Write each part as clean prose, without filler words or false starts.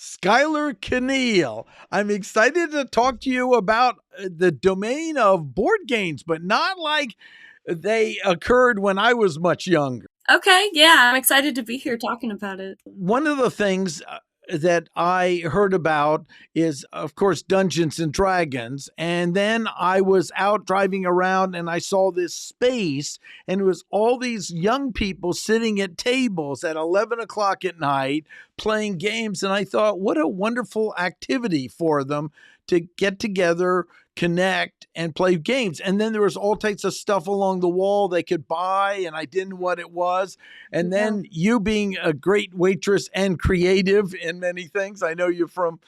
Skyler Conneal. I'm excited to talk to you about the domain of board games, but not like they occurred when I was much younger. Okay, yeah, I'm excited to be here talking about it. One of the things that I heard about is, of course, Dungeons and Dragons. And then I was out driving around and I saw this space, and it was all these young people sitting at tables at 11 o'clock at night playing games. And I thought, what a wonderful activity for them to get together, connect, and play games. And then there was all types of stuff along the wall they could buy, and I didn't know what it was. And Yeah. then you being a great waitress and creative in many things. I know you from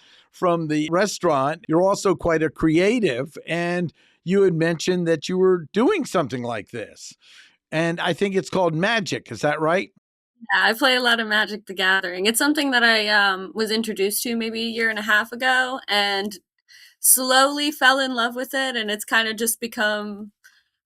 the restaurant. You're also quite a creative, and you had mentioned that you were doing something like this. And I think it's called Magic. Is that right? Yeah, I play a lot of Magic the Gathering. It's something that I was introduced to maybe a year and a half ago and slowly fell in love with it, and it's kind of just become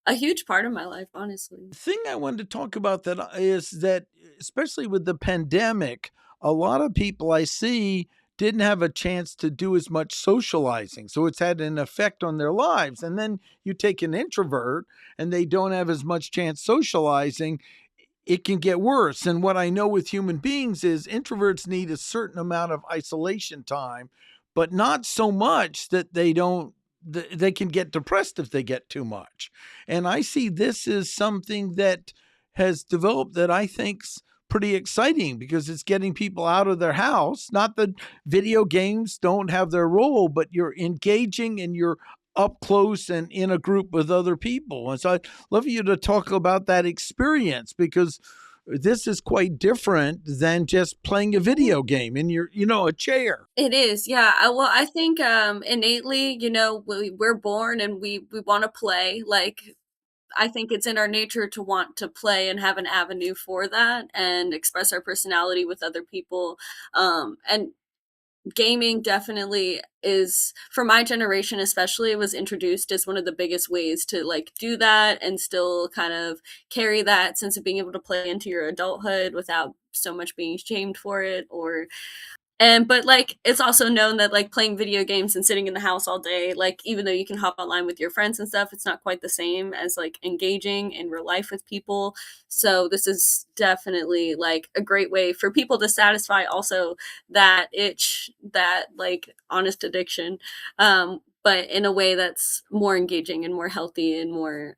a huge part of my life, honestly. The thing I wanted to talk about that is that, especially with the pandemic, a lot of people I see didn't have a chance to do as much socializing. So it's had an effect on their lives. And then you take an introvert and they don't have as much chance socializing, it can get worse. And what I know with human beings is introverts need a certain amount of isolation time, but not so much that they can get depressed if they get too much. And I see this as something that has developed that I think's pretty exciting because it's getting people out of their house. Not that video games don't have their role, but you're engaging and you're up close and in a group with other people. And so I'd love you to talk about that experience because this is quite different than just playing a video game in a chair. It is, yeah. Well, I think innately, we're born and we want to play. Like, I think it's in our nature to want to play and have an avenue for that and express our personality with other people. And gaming definitely is, for my generation especially, it was introduced as one of the biggest ways to like do that and still kind of carry that sense of being able to play into your adulthood without so much being shamed for it. But like it's also known that like playing video games and sitting in the house all day, like even though you can hop online with your friends and stuff, it's not quite the same as like engaging in real life with people. So this is definitely like a great way for people to satisfy also that itch, that like honest addiction, but in a way that's more engaging and more healthy and more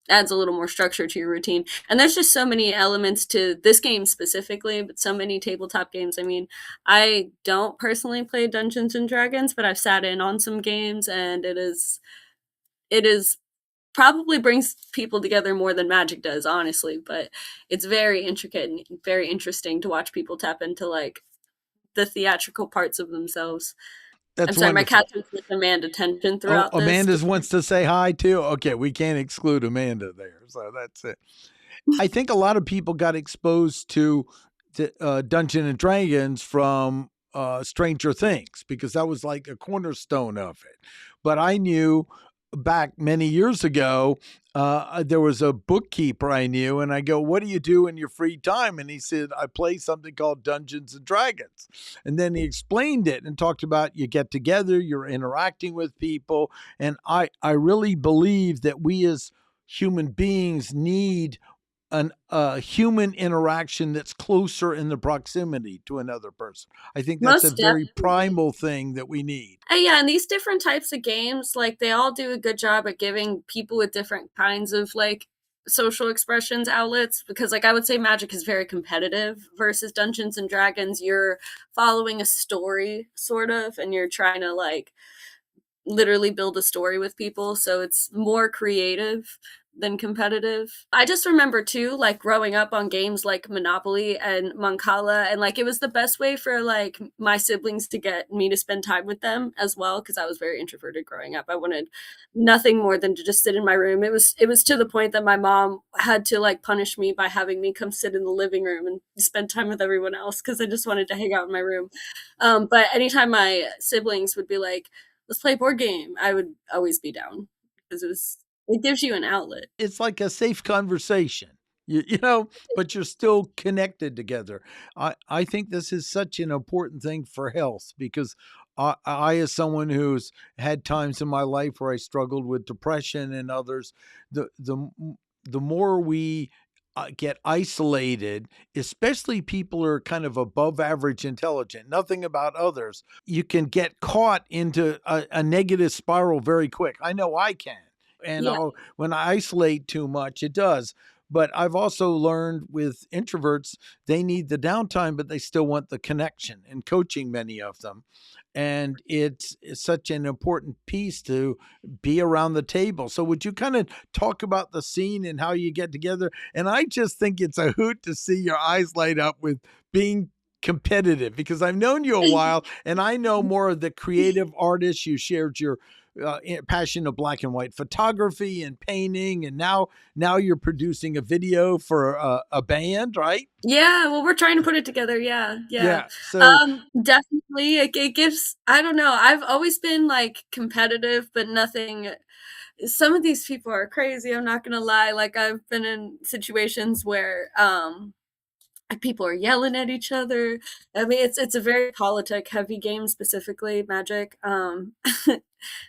adds a little more structure to your routine. And there's just so many elements to this game specifically, but so many tabletop games. I mean, I don't personally play Dungeons and Dragons, but I've sat in on some games and it is probably brings people together more than Magic does, honestly, but it's very intricate and very interesting to watch people tap into like the theatrical parts of themselves. I'm That's sorry, my wonderful. cat's been to demand attention Oh, throughout this. Amanda wants to say hi too. Okay, we can't exclude Amanda there. So that's it. I think a lot of people got exposed to Dungeon and Dragons from Stranger Things because that was like a cornerstone of it. But I knew back many years ago, there was a bookkeeper I knew, and I go, "What do you do in your free time?" And he said, "I play something called Dungeons and Dragons." And then he explained it and talked about you get together, you're interacting with people, and I really believe that we as human beings need a human interaction that's closer in the proximity to another person. I think that's a Most very definitely. primal thing that we need. Yeah, and these different types of games, like they all do a good job at giving people with different kinds of like social expressions outlets because like I would say Magic is very competitive versus Dungeons and Dragons. You're following a story sort of and you're trying to like literally build a story with people, so it's more creative than competitive. I just remember too, like growing up on games like Monopoly and Mancala, and like it was the best way for like my siblings to get me to spend time with them as well, because I was very introverted growing up. I wanted nothing more than to just sit in my room. It was to the point that my mom had to like punish me by having me come sit in the living room and spend time with everyone else because I just wanted to hang out in my room. But anytime my siblings would be like, let's play a board game, I would always be down because it gives you an outlet. It's like a safe conversation. you know, but you're still connected together. I think this is such an important thing for health because as someone who's had times in my life where I struggled with depression and others, the more we get isolated, especially people who are kind of above average intelligent, nothing about others, you can get caught into a negative spiral very quick. I know I can. And Yeah. when I isolate too much, it does. But I've also learned with introverts, they need the downtime, but they still want the connection and coaching many of them. And it's such an important piece to be around the table. So, would you kind of talk about the scene and how you get together? And I just think it's a hoot to see your eyes light up with being competitive because I've known you a while and I know more of the creative artists. You shared your passion of black and white photography and painting, and now you're producing a video for a band, right? Yeah, well, we're trying to put it together, yeah, yeah. Yeah. So, Definitely, it gives I don't know, I've always been, like, competitive, but nothing some of these people are crazy, I'm not gonna lie, like, I've been in situations where, people are yelling at each other. I mean, it's a very politic heavy game, specifically Magic,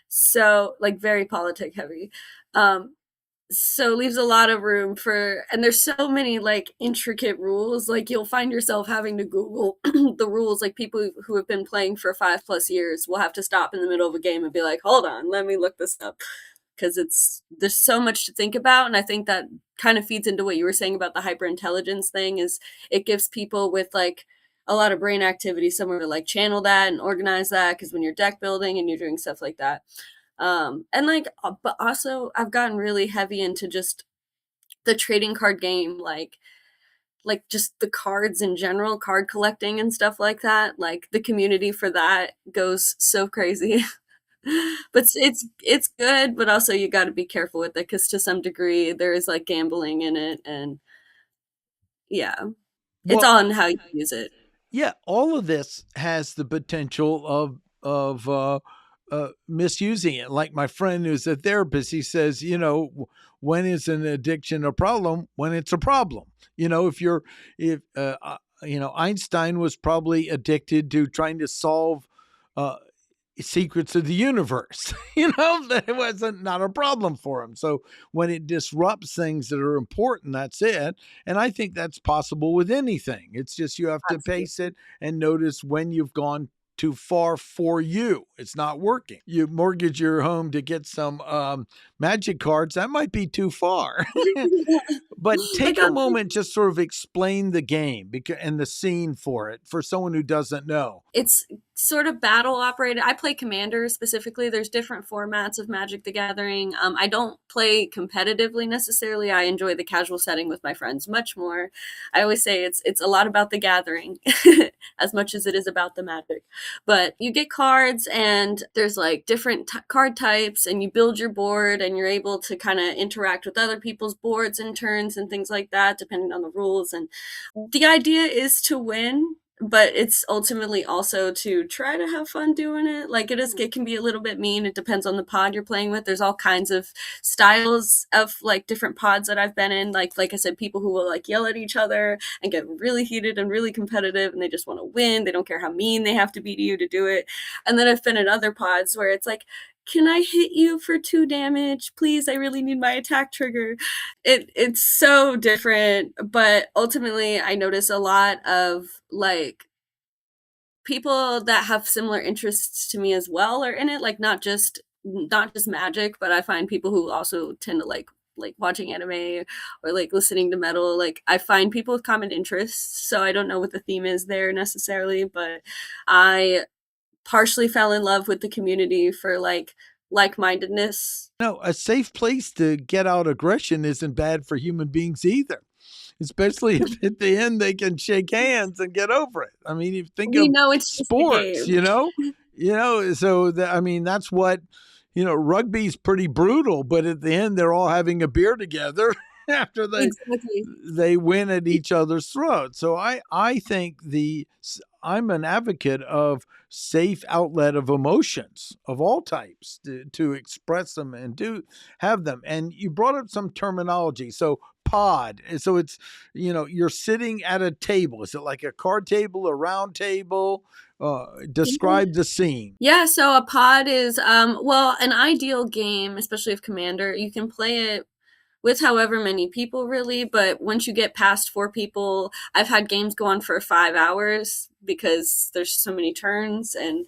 so, like, very politic heavy, um, so leaves a lot of room for and there's so many, like, intricate rules, like, you'll find yourself having to Google the rules, like, people who have been playing for 5 plus years will have to stop in the middle of a game and be like, "Hold on, let me look this up," because it's there's so much to think about, and I think that kind of feeds into what you were saying about the hyperintelligence thing, is it gives people with, like, a lot of brain activity somewhere to, like, channel that and organize that. Because when you're deck building and you're doing stuff like that, and like, but also I've gotten really heavy into just the trading card game, like just the cards in general, card collecting and stuff like that. Like the community for that goes so crazy. But it's good, but also you got to be careful with it because to some degree there is like gambling in it, and yeah, it's well, on how you use it. yeah, all of this has the potential of misusing it. Like my friend who's a therapist, he says, when is an addiction a problem? When it's a problem. If you're if Einstein was probably addicted to trying to solve uh, secrets of the universe. That wasn't not a problem for him. So when it disrupts things that are important, that's it. And I think that's possible with anything. It's just you have to Absolutely. pace it and notice when you've gone too far for you. It's not working. You mortgage your home to get some magic cards. That might be too far. But I take a got moment, just sort of explain the game and the scene for it for someone who doesn't know. it's sort of battle operated. I play Commander specifically. There's different formats of Magic the Gathering. I don't play competitively necessarily. I enjoy the casual setting with my friends much more. I always say it's a lot about the gathering as much as it is about the magic. But you get cards, and there's like different card types, and you build your board, and you're able to kind of interact with other people's boards and turns and things like that, depending on the rules. And the idea is to win, but it's ultimately also to try to have fun doing it. Like it can be a little bit mean. It depends on the pod you're playing with. There's all kinds of styles of like different pods that I've been in. Like I said, people who will like yell at each other and get really heated and really competitive, and they just want to win. They don't care how mean they have to be to you to do it. And then I've been in other pods where it's like, can I hit you for 2 damage? Please, I really need my attack trigger. It's so different, but ultimately I notice a lot of like people that have similar interests to me as well are in it, like not just magic, but I find people who also tend to like watching anime or like listening to metal. Like I find people with common interests, so I don't know what the theme is there necessarily, but I partially fell in love with the community for like-mindedness. No, a safe place to get out aggression isn't bad for human beings either, especially if at the end they can shake hands and get over it. I mean, you think We of know it's just a sports, game. so I mean, that's what, rugby's pretty brutal, but at the end they're all having a beer together. after Exactly. they win at each other's throats. So I think I'm an advocate of safe outlet of emotions of all types to express them and do have them. And you brought up some terminology. So pod. So it's, you're sitting at a table. Is it like a card table, a round table? Yeah. Describe the scene. Yeah, so a pod is well, an ideal game, especially of Commander, you can play it with however many people really, but once you get past 4 people, I've had games go on for 5 hours because there's so many turns. And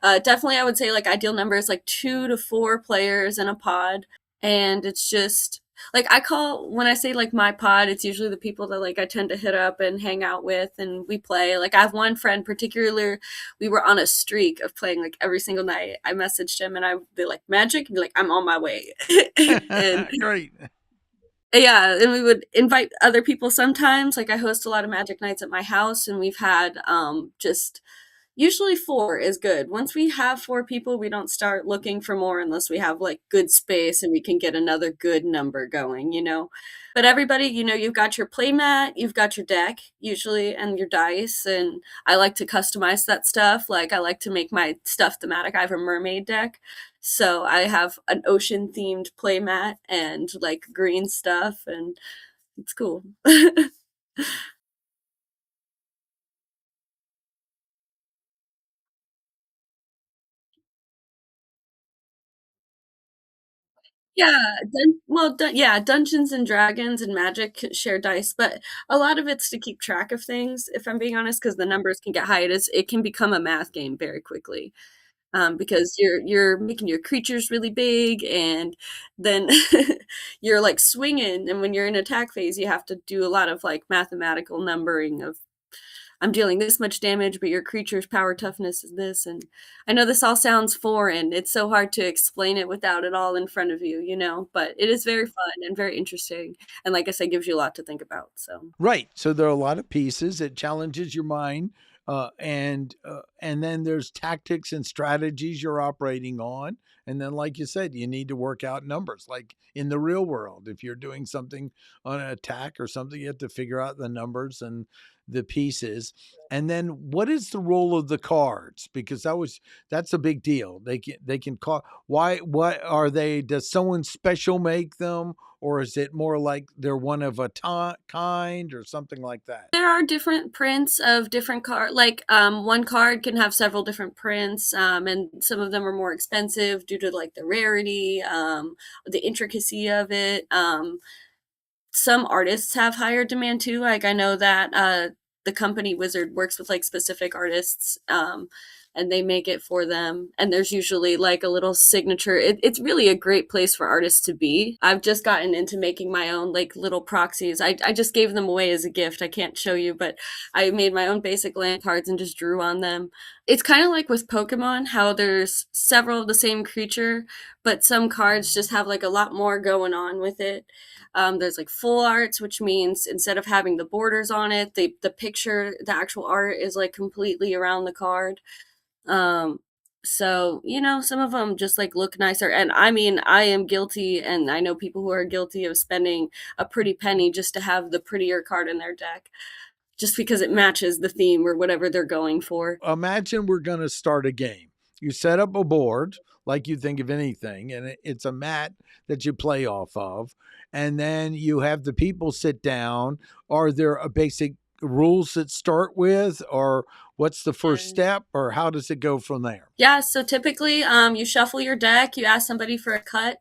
definitely I would say like ideal number is like 2 to 4 players in a pod. And it's just like I call when I say like my pod, it's usually the people that like I tend to hit up and hang out with and we play. Like I have one friend particular, we were on a streak of playing like every single night. I messaged him and I'd be like, Magic? And be like, I'm on my way. And Great. yeah, and we would invite other people sometimes. Like I host a lot of magic nights at my house, and we've had just usually 4 is good. Once we have 4 people, we don't start looking for more unless we have like good space and we can get another good number going. But everybody, you've got your playmat, you've got your deck usually, and your dice. And I like to customize that stuff. Like I like to make my stuff thematic. I have a mermaid deck. So I have an ocean themed playmat and like green stuff, and it's cool. Yeah, yeah, Dungeons and Dragons and Magic share dice, but a lot of it's to keep track of things, if I'm being honest, because the numbers can get high. It can become a math game very quickly, because you're making your creatures really big, and then you're like swinging, and when you're in attack phase, you have to do a lot of like mathematical numbering of I'm dealing this much damage, but your creature's power toughness is this. And I know this all sounds foreign. It's so hard to explain it without it all in front of you, but it is very fun and very interesting. And like I said, gives you a lot to think about. So Right. So there are a lot of pieces. It challenges your mind, and then there's tactics and strategies you're operating on. And then, like you said, you need to work out numbers. Like in the real world, if you're doing something on an attack or something, you have to figure out the numbers and the pieces. And then, what is the role of the cards? Because that's a big deal. They can call. Why? What are they? Does someone special make them? Or is it more like they're one of a kind or something like that? there are different prints of different card. Like one card can have several different prints, and some of them are more expensive due to like the rarity, the intricacy of it. Some artists have higher demand too. Like I know that the company Wizard works with like specific artists, and they make it for them. And there's usually like a little signature. It's really a great place for artists to be. I've just gotten into making my own like little proxies. I just gave them away as a gift. I can't show you, but I made my own basic land cards and just drew on them. It's kind of like with Pokemon, how there's several of the same creature, but some cards just have like a lot more going on with it. There's like full arts, which means instead of having the borders on it, the picture, the actual art is like completely around the card. Um, so some of them just like look nicer. And I mean, I am guilty, and I know people who are guilty of spending a pretty penny just to have the prettier card in their deck, just because it matches the theme or whatever they're going for. Imagine we're going to start a game. You set up a board like you think of anything, and it's a mat that you play off of. And then you have the people sit down. Are there a basic rules that start with, or what's the first step, or how does it go from there? Yeah, so typically, you shuffle your deck, you ask somebody for a cut.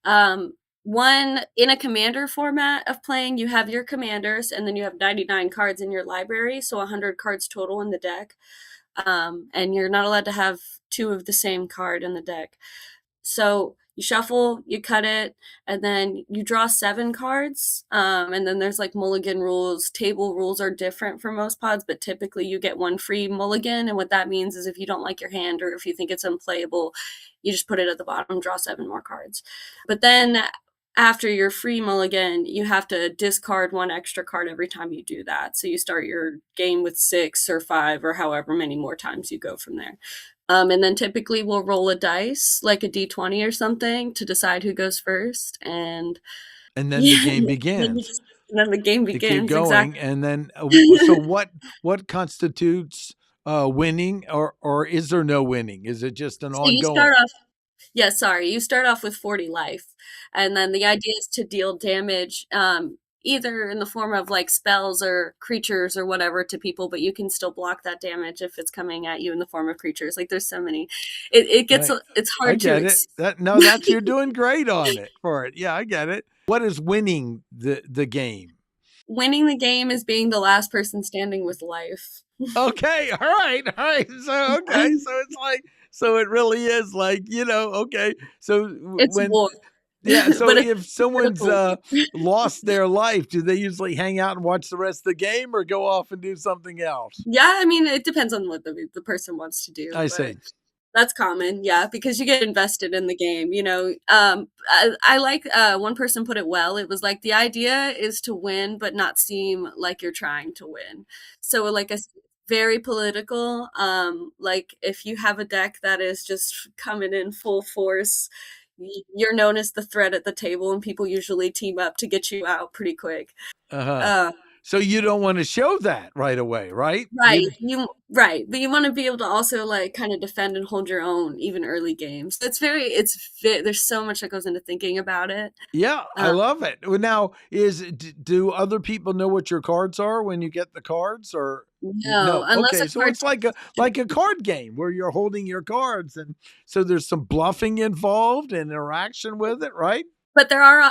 Um, one in a commander format of playing, you have your commanders, and then you have 99 cards in your library, so 100 cards total in the deck. And you're not allowed to have 2 of the same card in the deck. So you shuffle, you cut it, and then you draw 7 cards. And then there's like mulligan rules. Table rules are different for most pods, but typically you get 1 free mulligan. And what that means is if you don't like your hand or if you think it's unplayable, you just put it at the bottom, draw 7 more cards. But then after your free mulligan, you have to discard 1 extra card every time you do that. So you start your game with 6 or 5 or however many more times you go from there. And then typically we'll roll a dice, like a d20 or something, to decide who goes first. And and then the Yeah, game then you begins just and then the game to keep begins, going. exactly. And then, so what constitutes winning, or is there no winning? Is it just an So you start ongoing? off Yeah, sorry. You start off with 40 life, and then the idea is to deal damage, either in the form of like spells or creatures or whatever to people, but you can still block that damage if it's coming at you in the form of creatures. Like there's so many. It gets Right. it's I hard to get it. That no, that's you're doing great on it for it. Yeah, I get it. What is winning the game? winning the game is being the last person standing with life. Okay, all right, all right. So okay, so it's like, so it really is like, okay. So It's when, war, yeah, so but it's if someone's political war. lost their life, do they usually hang out and watch the rest of the game or go off and do something else? Yeah, I mean, it depends on what the person wants to do, I but see. that's common, yeah, because you get invested in the game, you know. I like one person put it well. It was like the idea is to win, but not seem like you're trying to win. So, like very political. Like if you have a deck that is just coming in full force, you're known as the threat at the table, and people usually team up to get you out pretty quick. Uh-huh. Uh, So you don't want to show that right away, right? Right, but you wanna be able to also, like, kinda defend and hold your own even early games. There's so much that goes into thinking about it. Yeah, I Um, love it. Well, now, do other people know what your cards are when you get the cards, or no, no? unless a Okay, so card it's like a card game where you're holding your cards, and so there's some bluffing involved and interaction with it, right? but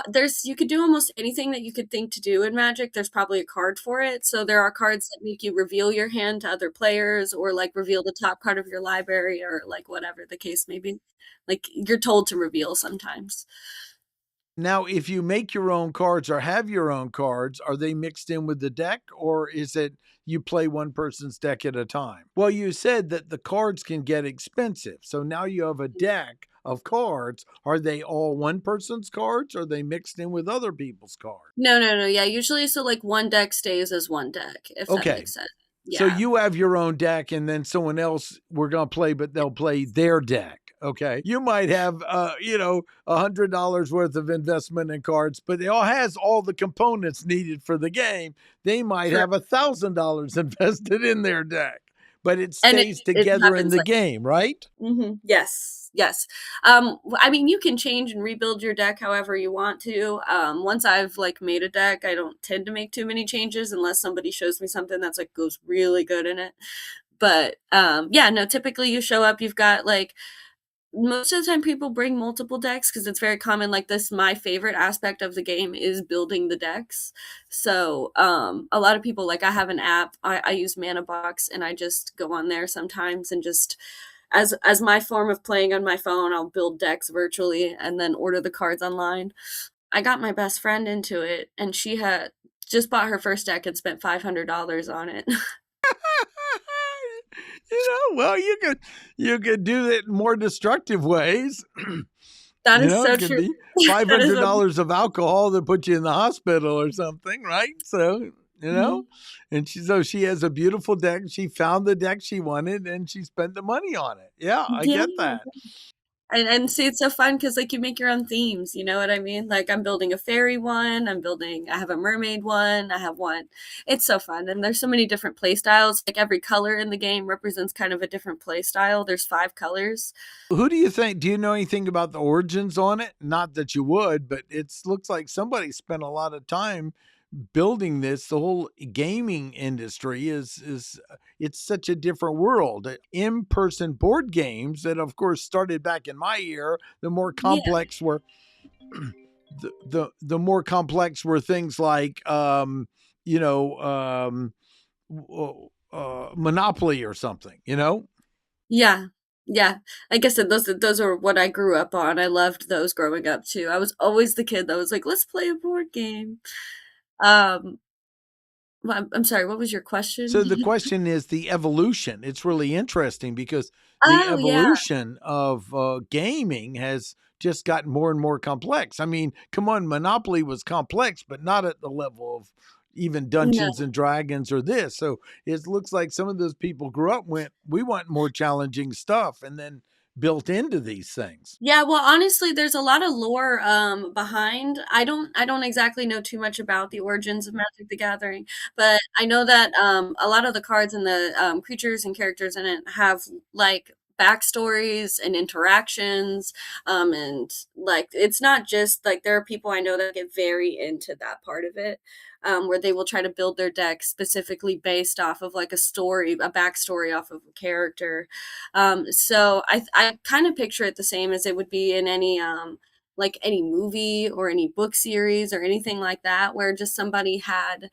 there's you could do almost anything that you could think to do in Magic, there's probably a card for it. So there are cards that make you reveal your hand to other players or, like, reveal the top card of your library or, like, whatever the case may be. Like, you're told to reveal sometimes. Now, if you make your own cards or have your own cards, are they mixed in with the deck, or is it you play one person's deck at a time? Well, you said that the cards can get expensive. So now you have a deck of cards. Are they all one person's cards, or are they mixed in with other people's cards? No, no, no, yeah, usually so, like, one deck stays as one deck, if that Okay. makes sense. So Yeah. you have your own deck, and then someone else we're going to play, but they'll play their deck. Okay. You might have, $100 worth of investment in cards, but it all has all the components needed for the game. They might Correct, have $1,000 invested in their deck, but it and stays it together in happens the like game, right? mhm, yes, yes. I mean, you can change and rebuild your deck however you want to. Once I've, like, made a deck, I don't tend to make too many changes unless somebody shows me something that's, like, goes really good in it. But, yeah, no, typically you show up, you've got, like most of the time people bring multiple decks because it's very common, like, this my favorite aspect of the game is building the decks. So, a lot of people like, I have an app, I use Mana Box, and I just go on there sometimes and just as my form of playing on my phone, I'll build decks virtually and then order the cards online. I got my best friend into it, and she had just bought her first deck and spent $500 on it. Well, you could do it in more destructive ways. That is so It could true. be five That is hundred a dollars of alcohol that put you in the hospital or something, right? So, mhm. and she has a beautiful deck. She found the deck she wanted, and she spent the money on it. Yeah, I Yeah. get that. And see, it's so fun because like, you make your own themes, you know what I mean? Like, I'm building a fairy one, I have a mermaid one, I have one it's so fun, and there's so many different play styles, like, every color in the game represents kind of a different play style, there's 5 colors. Who do you think? Do you know anything about the origins on it? Not that you would, but it looks like somebody spent a lot of time building this. The whole gaming industry is it's such a different world. In-person board games that of course started back in my year, the more Yeah. complex were the more complex were things like you know Monopoly or something. Yeah. Yeah. Like I said, those are what I grew up on, I loved those growing up too, I was always the kid that was like, "Let's play a board game." Um, I'm sorry, what was your question? So the question is the evolution. It's really interesting because the Oh, yeah. evolution of gaming has just gotten more and more complex. I mean, come on, Monopoly was complex, but not at the level of even No. Dungeons and Dragons or this. So it looks like some of those people grew up went, we want more challenging stuff, and then built into these things. Yeah, well, honestly, there's a lot of lore behind. I don't exactly know too much about the origins of Magic the Gathering, but I know that a lot of the cards and the creatures and characters in it have like backstories and interactions, and like it's not just like there are people I know that get very into that part of it. Where they will try to build their deck specifically based off of like a story, a backstory off of a character. So I kind of picture it the same as it would be in any like any movie or any book series or anything like that, where just somebody had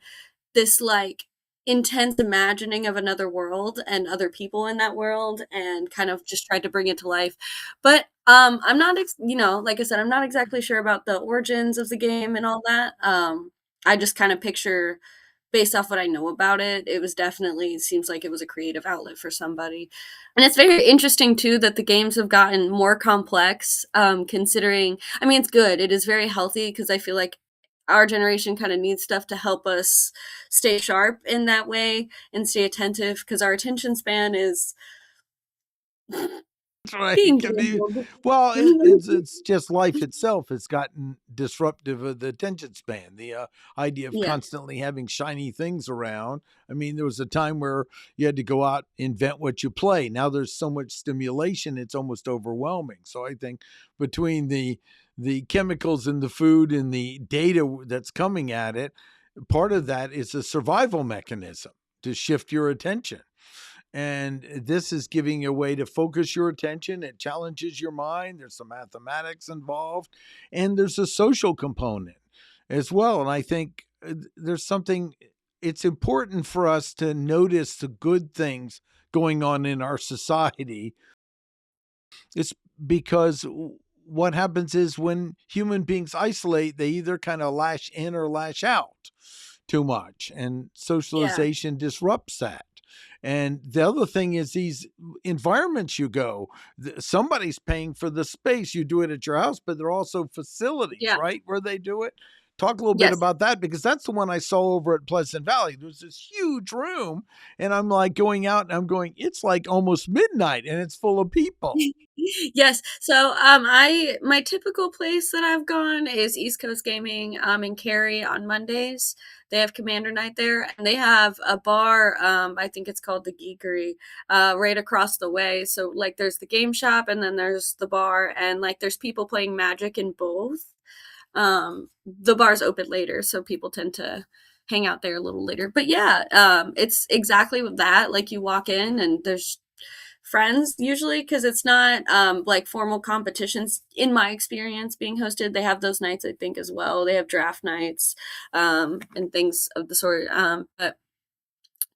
this like intense imagining of another world and other people in that world and kind of just tried to bring it to life. But I'm not like I said, I'm not exactly sure about the origins of the game and all that. I just kind of picture based off what I know about it, it was definitely seems like it was a creative outlet for somebody. And it's very interesting too that the games have gotten more complex, considering I mean, it's good. It is very healthy because I feel like our generation kind of needs stuff to help us stay sharp in that way and stay attentive because our attention span is That's right. being Can you, dwindled. well, it's just life itself. It's gotten disruptive of the attention span. The idea of Yeah, constantly having shiny things around. I mean, there was a time where you had to go out, invent what you play. Now there's so much stimulation, it's almost overwhelming. So I think between the chemicals in the food and the data that's coming at it, part of that is a survival mechanism to shift your attention. And this is giving you a way to focus your attention. It challenges your mind. There's some mathematics involved, and there's a social component as well. And I think there's something, it's important for us to notice the good things going on in our society. It's because what happens is when human beings isolate, they either kind of lash in or lash out too much, and yeah, socialization disrupts that. And the other thing is these environments you go, somebody's paying for the space. You do it at your house, but there are also facilities, yeah, right, where they do it. Talk a little bit yes. about that because that's the one I saw over at Pleasant Valley. There's this huge room, and I'm like going out and I'm going, it's like almost midnight and it's full of people. Yes. So, I my typical place that I've gone is East Coast Gaming, in Cary on Mondays. They have Commander Night there, and they have a bar, I think it's called the Geekery, right across the way. So, like, there's the game shop, and then there's the bar, and like, there's people playing Magic in both. The bar's open later, so people tend to hang out there a little later. But yeah, it's exactly with that. Like, you walk in, and there's friends usually because it's not like formal competitions in my experience being hosted. They have those nights I think as well. They have draft nights and things of the sort, but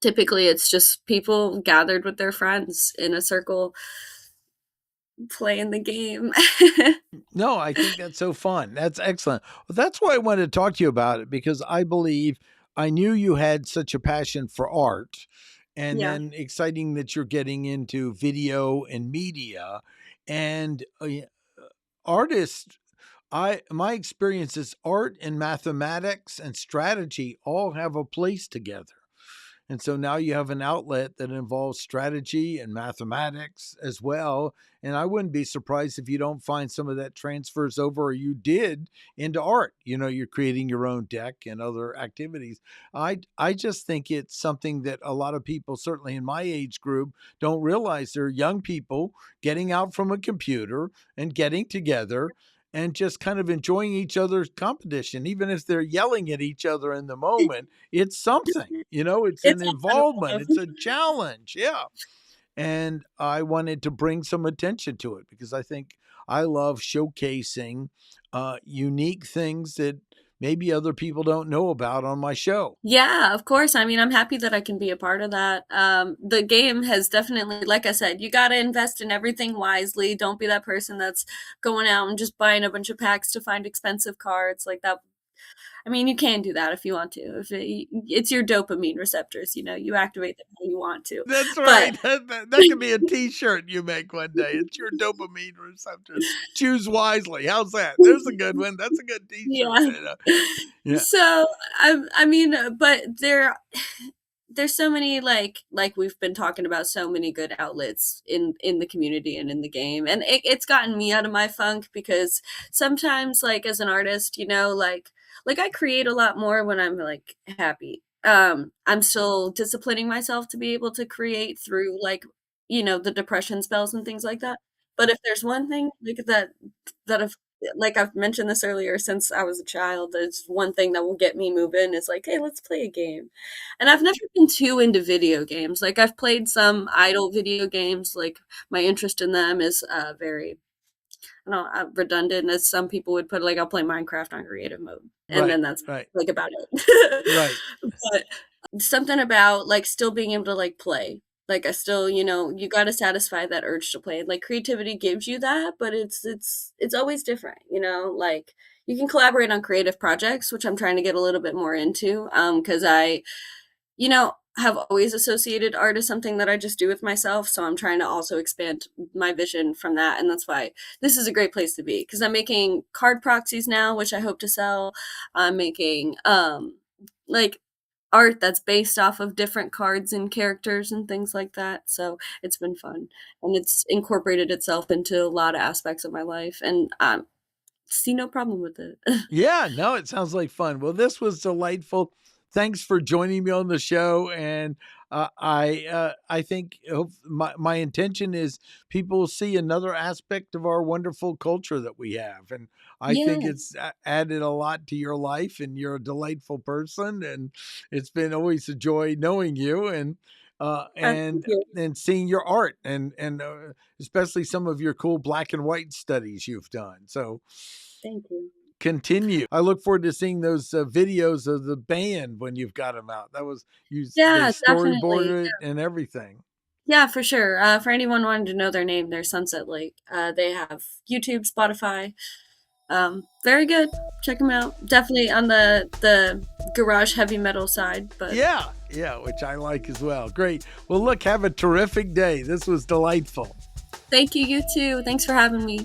typically it's just people gathered with their friends in a circle playing the game. No, I think that's so fun. That's excellent. Well, that's why I wanted to talk to you about it because I believe I knew you had such a passion for art, and Yeah, then exciting that you're getting into video and media and artists. I my experience is art and mathematics and strategy all have a place together. And so now you have an outlet that involves strategy and mathematics as well. And I wouldn't be surprised if you don't find some of that transfers over, or you did, into art. You know, you're creating your own deck and other activities. I just think it's something that a lot of people, certainly in my age group, don't realize. They're young people getting out from a computer and getting together and just kind of enjoying each other's competition, even if they're yelling at each other in the moment. It's something, it's an it's all kind of involvement, love. it's a challenge. Yeah. And I wanted to bring some attention to it because I think I love showcasing unique things that maybe other people don't know about on my show. Yeah, of course. I mean, I'm happy that I can be a part of that. The game has definitely, like I said, you got to invest in everything wisely. Don't be that person that's going out and just buying a bunch of packs to find expensive cards like that. I mean, you can do that if you want to. It's your dopamine receptors, you activate them how you want to. That's But right. That could be a T-shirt you make one day. It's your dopamine receptors. Choose wisely. How's that? There's a good one. That's a good T-shirt. yeah. Yeah. So I mean, but there. there's so many like we've been talking about, so many good outlets in the community and in the game, and it's gotten me out of my funk because sometimes like as an artist, like I create a lot more when I'm like happy. I'm still disciplining myself to be able to create through like the depression spells and things like that. But if there's one thing like that I've like I've mentioned this earlier, since I was a child, there's one thing that will get me moving is like, hey, let's play a game. And I've never been too into video games. Like I've played some idle video games. Like my interest in them is very, I don't know, redundant as some people would put. Like I'll play Minecraft on creative mode, and Right, then that's right, like about it. right. But something about like still being able to like play. Like I still, you got to satisfy that urge to play. Like creativity gives you that, but it's always different. Like you can collaborate on creative projects, which I'm trying to get a little bit more into. Because I have always associated art as something that I just do with myself. So I'm trying to also expand my vision from that. And that's why this is a great place to be, because I'm making card proxies now, which I hope to sell. I'm making like art that's based off of different cards and characters and things like that. So it's been fun, and it's incorporated itself into a lot of aspects of my life. And see no problem with it. Yeah, no, it sounds like fun. Well, this was delightful. Thanks for joining me on the show, and I think my intention is people will see another aspect of our wonderful culture that we have, and I think Yeah. it's added a lot to your life, and you're a delightful person, and it's been always a joy knowing you, and Thank you. seeing your art, and especially some of your cool black and white studies you've done. So Thank you. continue. I look forward to seeing those videos of the band when you've got them out. That was they Yeah, definitely. storyboarded it and everything. Yeah, for sure. For anyone wanting to know their name, they're Sunset Lake. They have YouTube, Spotify. Very good. Check them out. Definitely on the garage heavy metal side, but Yeah, yeah, which I like as well. Great. Well, look, have a terrific day. This was delightful. thank you, you too. Thanks for having me.